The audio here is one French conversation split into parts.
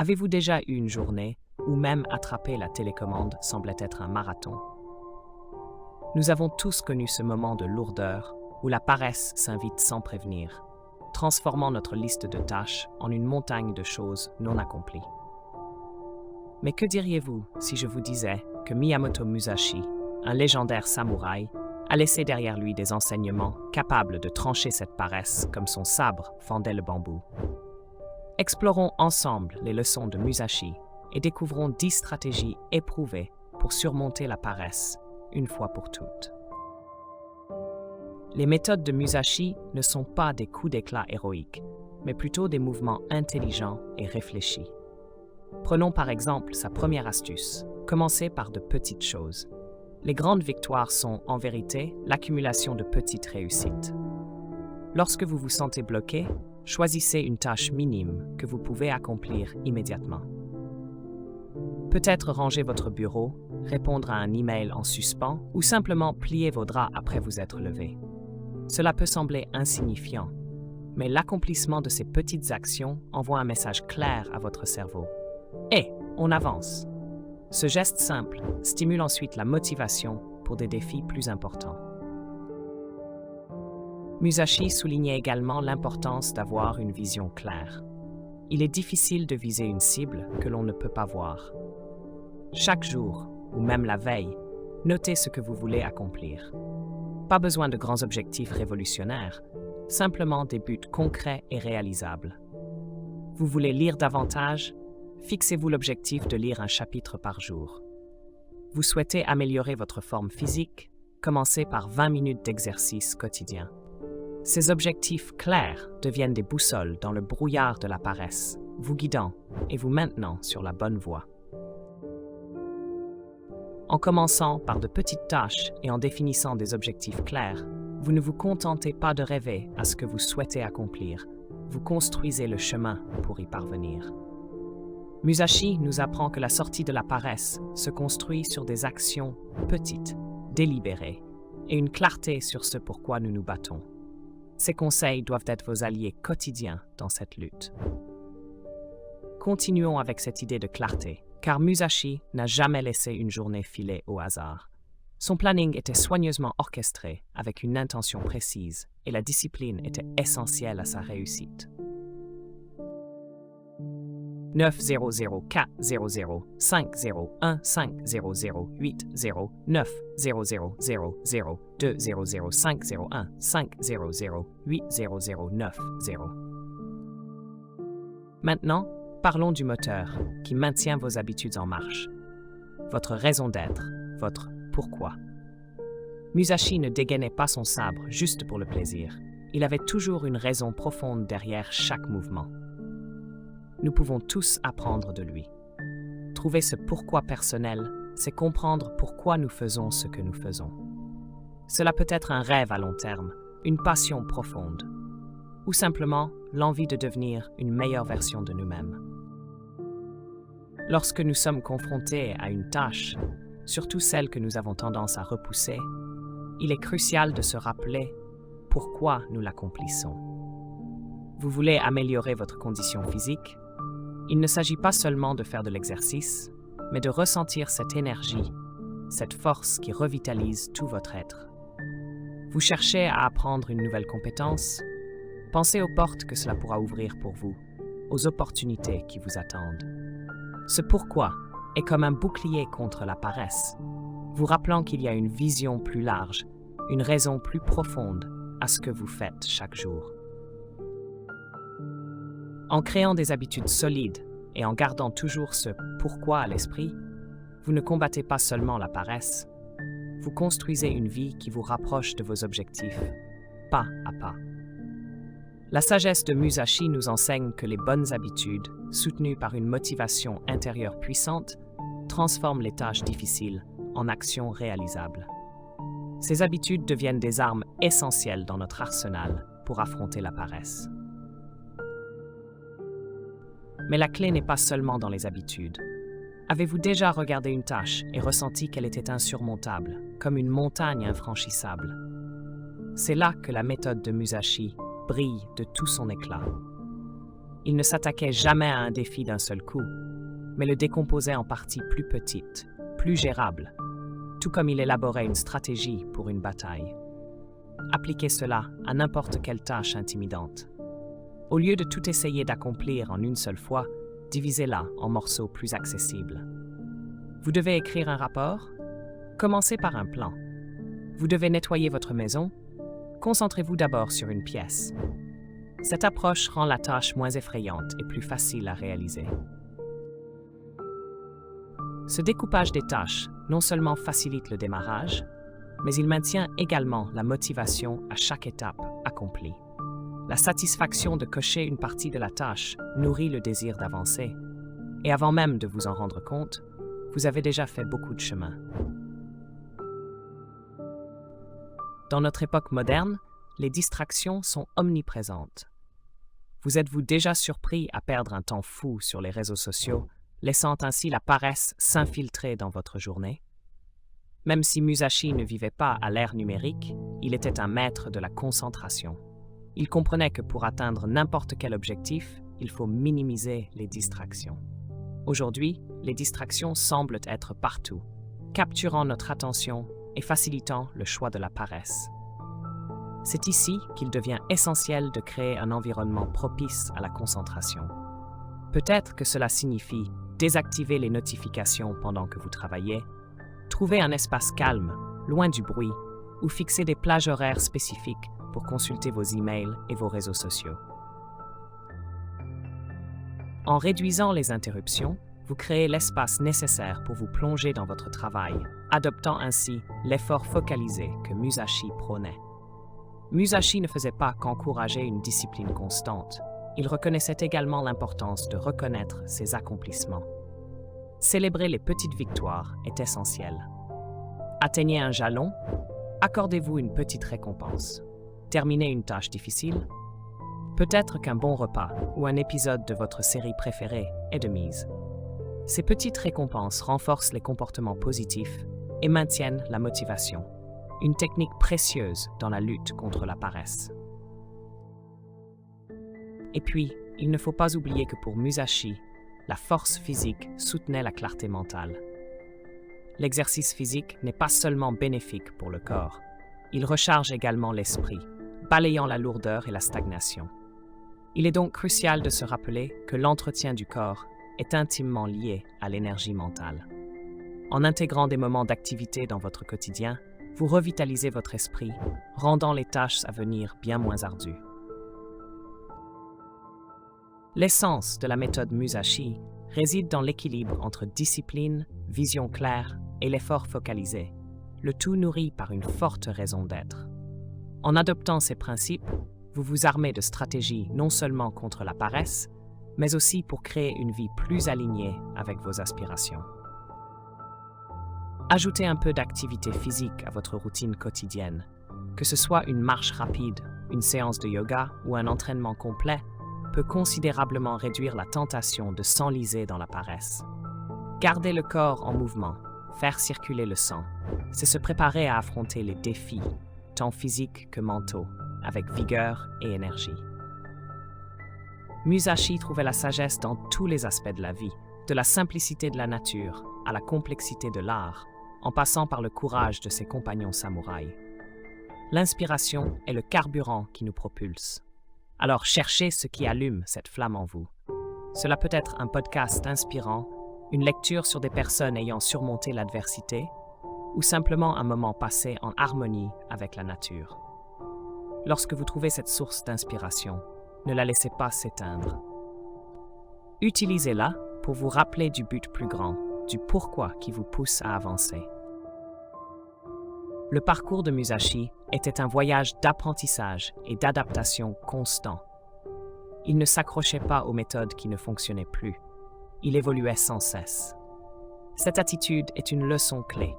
Avez-vous déjà eu une journée où même attraper la télécommande semblait être un marathon? Nous avons tous connu ce moment de lourdeur où la paresse s'invite sans prévenir, transformant notre liste de tâches en une montagne de choses non accomplies. Mais que diriez-vous si je vous disais que Miyamoto Musashi, un légendaire samouraï, a laissé derrière lui des enseignements capables de trancher cette paresse comme son sabre fendait le bambou? Explorons ensemble les leçons de Musashi et découvrons 10 stratégies éprouvées pour surmonter la paresse, une fois pour toutes. Les méthodes de Musashi ne sont pas des coups d'éclat héroïques, mais plutôt des mouvements intelligents et réfléchis. Prenons par exemple sa première astuce, commencer par de petites choses. Les grandes victoires sont, en vérité, l'accumulation de petites réussites. Lorsque vous vous sentez bloqué, choisissez une tâche minime que vous pouvez accomplir immédiatement. Peut-être ranger votre bureau, répondre à un email en suspens ou simplement plier vos draps après vous être levé. Cela peut sembler insignifiant, mais l'accomplissement de ces petites actions envoie un message clair à votre cerveau. Et on avance. Ce geste simple stimule ensuite la motivation pour des défis plus importants. Musashi soulignait également l'importance d'avoir une vision claire. Il est difficile de viser une cible que l'on ne peut pas voir. Chaque jour, ou même la veille, notez ce que vous voulez accomplir. Pas besoin de grands objectifs révolutionnaires, simplement des buts concrets et réalisables. Vous voulez lire davantage? Fixez-vous l'objectif de lire un chapitre par jour. Vous souhaitez améliorer votre forme physique? Commencez par 20 minutes d'exercice quotidien. Ces objectifs clairs deviennent des boussoles dans le brouillard de la paresse, vous guidant et vous maintenant sur la bonne voie. En commençant par de petites tâches et en définissant des objectifs clairs, vous ne vous contentez pas de rêver à ce que vous souhaitez accomplir, vous construisez le chemin pour y parvenir. Musashi nous apprend que la sortie de la paresse se construit sur des actions petites, délibérées, et une clarté sur ce pourquoi nous nous battons. Ces conseils doivent être vos alliés quotidiens dans cette lutte. Continuons avec cette idée de clarté, car Musashi n'a jamais laissé une journée filer au hasard. Son planning était soigneusement orchestré avec une intention précise et la discipline était essentielle à sa réussite. 900K005008009008009009. Maintenant, parlons du moteur qui maintient vos habitudes en marche. Votre raison d'être, votre pourquoi. Musashi ne dégainait pas son sabre juste pour le plaisir. Il avait toujours une raison profonde derrière chaque mouvement. Nous pouvons tous apprendre de lui. Trouver ce pourquoi personnel, c'est comprendre pourquoi nous faisons ce que nous faisons. Cela peut être un rêve à long terme, une passion profonde, ou simplement l'envie de devenir une meilleure version de nous-mêmes. Lorsque nous sommes confrontés à une tâche, surtout celle que nous avons tendance à repousser, il est crucial de se rappeler pourquoi nous l'accomplissons. Vous voulez améliorer votre condition physique? Il ne s'agit pas seulement de faire de l'exercice, mais de ressentir cette énergie, cette force qui revitalise tout votre être. Vous cherchez à apprendre une nouvelle compétence? Pensez aux portes que cela pourra ouvrir pour vous, aux opportunités qui vous attendent. Ce pourquoi est comme un bouclier contre la paresse, vous rappelant qu'il y a une vision plus large, une raison plus profonde à ce que vous faites chaque jour. En créant des habitudes solides et en gardant toujours ce pourquoi à l'esprit, vous ne combattez pas seulement la paresse, vous construisez une vie qui vous rapproche de vos objectifs, pas à pas. La sagesse de Musashi nous enseigne que les bonnes habitudes, soutenues par une motivation intérieure puissante, transforment les tâches difficiles en actions réalisables. Ces habitudes deviennent des armes essentielles dans notre arsenal pour affronter la paresse. Mais la clé n'est pas seulement dans les habitudes. Avez-vous déjà regardé une tâche et ressenti qu'elle était insurmontable, comme une montagne infranchissable? C'est là que la méthode de Musashi brille de tout son éclat. Il ne s'attaquait jamais à un défi d'un seul coup, mais le décomposait en parties plus petites, plus gérables, tout comme il élaborait une stratégie pour une bataille. Appliquez cela à n'importe quelle tâche intimidante. Au lieu de tout essayer d'accomplir en une seule fois, divisez-la en morceaux plus accessibles. Vous devez écrire un rapport? Commencez par un plan. Vous devez nettoyer votre maison? Concentrez-vous d'abord sur une pièce. Cette approche rend la tâche moins effrayante et plus facile à réaliser. Ce découpage des tâches non seulement facilite le démarrage, mais il maintient également la motivation à chaque étape accomplie. La satisfaction de cocher une partie de la tâche nourrit le désir d'avancer, et avant même de vous en rendre compte, vous avez déjà fait beaucoup de chemin. Dans notre époque moderne, les distractions sont omniprésentes. Vous êtes-vous déjà surpris à perdre un temps fou sur les réseaux sociaux, laissant ainsi la paresse s'infiltrer dans votre journée? Même si Musashi ne vivait pas à l'ère numérique, il était un maître de la concentration. Il comprenait que pour atteindre n'importe quel objectif, il faut minimiser les distractions. Aujourd'hui, les distractions semblent être partout, capturant notre attention et facilitant le choix de la paresse. C'est ici qu'il devient essentiel de créer un environnement propice à la concentration. Peut-être que cela signifie désactiver les notifications pendant que vous travaillez, trouver un espace calme, loin du bruit, ou fixer des plages horaires spécifiques pour consulter vos emails et vos réseaux sociaux. En réduisant les interruptions, vous créez l'espace nécessaire pour vous plonger dans votre travail, adoptant ainsi l'effort focalisé que Musashi prônait. Musashi ne faisait pas qu'encourager une discipline constante, il reconnaissait également l'importance de reconnaître ses accomplissements. Célébrer les petites victoires est essentiel. Atteignez un jalon, accordez-vous une petite récompense. Terminez une tâche difficile? Peut-être qu'un bon repas ou un épisode de votre série préférée est de mise. Ces petites récompenses renforcent les comportements positifs et maintiennent la motivation, une technique précieuse dans la lutte contre la paresse. Et puis, il ne faut pas oublier que pour Musashi, la force physique soutenait la clarté mentale. L'exercice physique n'est pas seulement bénéfique pour le corps, il recharge également l'esprit, balayant la lourdeur et la stagnation. Il est donc crucial de se rappeler que l'entretien du corps est intimement lié à l'énergie mentale. En intégrant des moments d'activité dans votre quotidien, vous revitalisez votre esprit, rendant les tâches à venir bien moins ardues. L'essence de la méthode Musashi réside dans l'équilibre entre discipline, vision claire et l'effort focalisé, le tout nourri par une forte raison d'être. En adoptant ces principes, vous vous armez de stratégies non seulement contre la paresse, mais aussi pour créer une vie plus alignée avec vos aspirations. Ajoutez un peu d'activité physique à votre routine quotidienne, que ce soit une marche rapide, une séance de yoga ou un entraînement complet, peut considérablement réduire la tentation de s'enliser dans la paresse. Garder le corps en mouvement, faire circuler le sang, c'est se préparer à affronter les défis, tant physiques que mentaux, avec vigueur et énergie. Musashi trouvait la sagesse dans tous les aspects de la vie, de la simplicité de la nature à la complexité de l'art, en passant par le courage de ses compagnons samouraïs. L'inspiration est le carburant qui nous propulse. Alors cherchez ce qui allume cette flamme en vous. Cela peut être un podcast inspirant, une lecture sur des personnes ayant surmonté l'adversité, ou simplement un moment passé en harmonie avec la nature. Lorsque vous trouvez cette source d'inspiration, ne la laissez pas s'éteindre. Utilisez-la pour vous rappeler du but plus grand, du pourquoi qui vous pousse à avancer. Le parcours de Musashi était un voyage d'apprentissage et d'adaptation constant. Il ne s'accrochait pas aux méthodes qui ne fonctionnaient plus. Il évoluait sans cesse. Cette attitude est une leçon clé.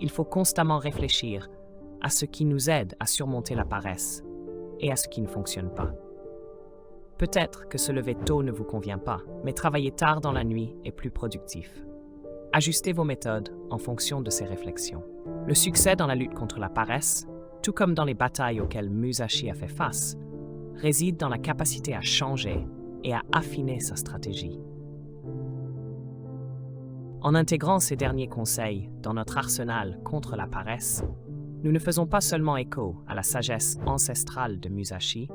Il faut constamment réfléchir à ce qui nous aide à surmonter la paresse et à ce qui ne fonctionne pas. Peut-être que se lever tôt ne vous convient pas, mais travailler tard dans la nuit est plus productif. Ajustez vos méthodes en fonction de ces réflexions. Le succès dans la lutte contre la paresse, tout comme dans les batailles auxquelles Musashi a fait face, réside dans la capacité à changer et à affiner sa stratégie. En intégrant ces derniers conseils dans notre arsenal contre la paresse, nous ne faisons pas seulement écho à la sagesse ancestrale de Musashi,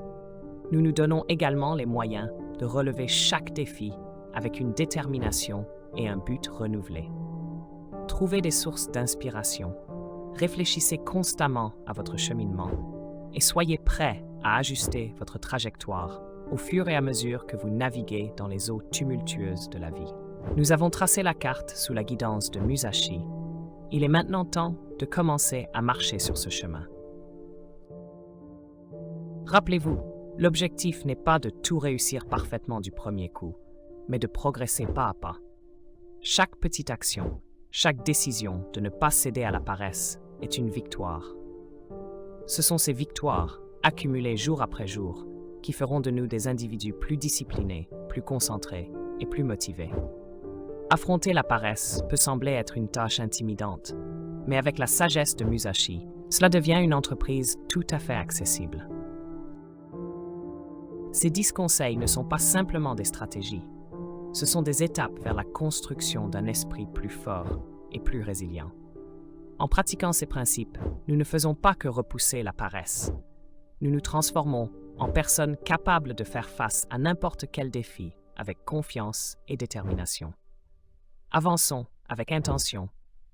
nous nous donnons également les moyens de relever chaque défi avec une détermination et un but renouvelé. Trouvez des sources d'inspiration, réfléchissez constamment à votre cheminement et soyez prêts à ajuster votre trajectoire au fur et à mesure que vous naviguez dans les eaux tumultueuses de la vie. Nous avons tracé la carte sous la guidance de Musashi. Il est maintenant temps de commencer à marcher sur ce chemin. Rappelez-vous, l'objectif n'est pas de tout réussir parfaitement du premier coup, mais de progresser pas à pas. Chaque petite action, chaque décision de ne pas céder à la paresse est une victoire. Ce sont ces victoires, accumulées jour après jour, qui feront de nous des individus plus disciplinés, plus concentrés et plus motivés. Affronter la paresse peut sembler être une tâche intimidante, mais avec la sagesse de Musashi, cela devient une entreprise tout à fait accessible. Ces 10 conseils ne sont pas simplement des stratégies, ce sont des étapes vers la construction d'un esprit plus fort et plus résilient. En pratiquant ces principes, nous ne faisons pas que repousser la paresse. Nous nous transformons en personnes capables de faire face à n'importe quel défi avec confiance et détermination. Avançons avec intention,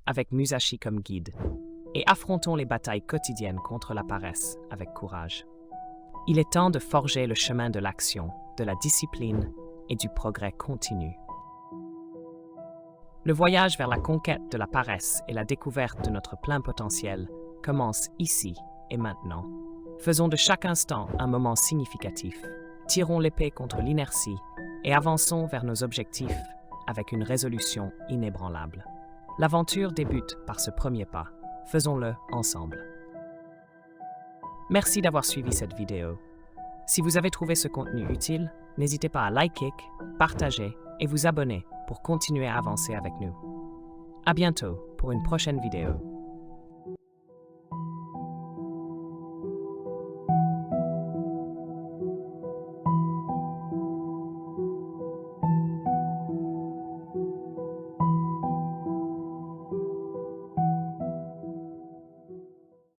avec Musashi comme guide, et affrontons les batailles quotidiennes contre la paresse avec courage. Il est temps de forger le chemin de l'action, de la discipline et du progrès continu. Le voyage vers la conquête de la paresse et la découverte de notre plein potentiel commence ici et maintenant. Faisons de chaque instant un moment significatif, tirons l'épée contre l'inertie et avançons vers nos objectifs avec une résolution inébranlable. L'aventure débute par ce premier pas. Faisons-le ensemble. Merci d'avoir suivi cette vidéo. Si vous avez trouvé ce contenu utile, n'hésitez pas à liker, partager et vous abonner pour continuer à avancer avec nous. À bientôt pour une prochaine vidéo.